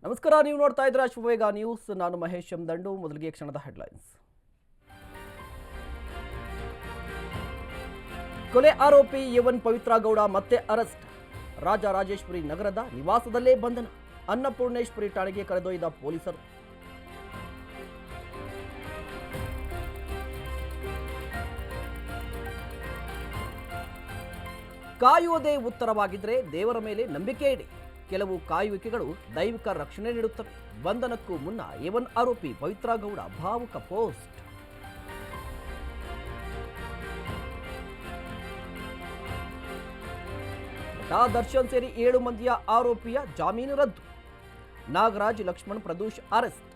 ನಮಸ್ಕಾರ, ನೀವು ನೋಡ್ತಾ ಇದ್ದೀರಾ ಶುಭವೇಗ ನ್ಯೂಸ್. ನಾನು ಮಹೇಶ್ ಎಂ ದಂಡು. ಮೊದಲಿಗೆ ಕ್ಷಣದ ಹೆಡ್ಲೈನ್ಸ್. ಕೊಲೆ ಆರೋಪಿ ಎವನ್ ಪವಿತ್ರ ಗೌಡ ಮತ್ತೆ ಅರೆಸ್ಟ್. ರಾಜರಾಜೇಶ್ವರಿ ನಗರದ ನಿವಾಸದಲ್ಲೇ ಬಂಧನ. ಅನ್ನಪೂರ್ಣೇಶ್ವರಿ ಠಾಣೆಗೆ ಕರೆದೊಯ್ದ ಪೊಲೀಸರು. ಕಾಯುವುದೇ ಉತ್ತರವಾಗಿದ್ದರೆ ದೇವರ ಮೇಲೆ ನಂಬಿಕೆ ಇಡಿ. ಕೆಲವು ಕಾಯುವಿಕೆಗಳು ದೈವಿಕ ರಕ್ಷಣೆ ನೀಡುತ್ತವೆ. ಬಂಧನಕ್ಕೂ ಮುನ್ನ ಎವನ್ ಆರೋಪಿ ಪವಿತ್ರ ಗೌಡ ಭಾವುಕ ಪೋಸ್ಟ್. ದರ್ಶನ್ ಸೇರಿ 7 ಮಂದಿಯ ಆರೋಪಿಯ ಜಾಮೀನು ರದ್ದು. ನಾಗರಾಜ್, ಲಕ್ಷ್ಮಣ್, ಪ್ರದೋಷ್ ಅರೆಸ್ಟ್.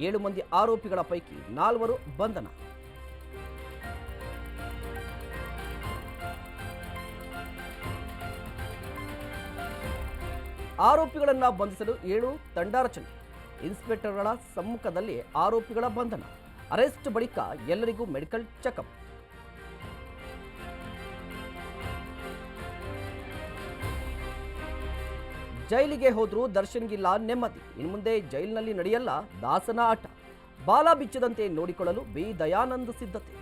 7 ಮಂದಿ ಆರೋಪಿಗಳ ಪೈಕಿ 4 ಬಂಧನ. ಆರೋಪಿಗಳನ್ನು ಬಂಧಿಸಲು 7 ತಂಡ ರಚನೆ. ಇನ್ಸ್ಪೆಕ್ಟರ್ಗಳ ಸಮ್ಮುಖದಲ್ಲಿ ಆರೋಪಿಗಳ ಬಂಧನ. ಅರೆಸ್ಟ್ ಬಳಿಕ ಎಲ್ಲರಿಗೂ ಮೆಡಿಕಲ್ ಚೆಕಪ್. ಜೈಲಿಗೆ ಹೋದ್ರೂ ದರ್ಶನ್ಗಿಲ್ಲ ನೆಮ್ಮದಿ. ಇನ್ನು ಮುಂದೆ ಜೈಲಿನಲ್ಲಿ ನಡೆಯಲ್ಲ ದಾಸನ ಆಟ. ಬಾಲ ಬಿಚ್ಚದಂತೆ ನೋಡಿಕೊಳ್ಳಲು ಬಿ ದಯಾನಂದ್ ಸಿದ್ಧತೆ.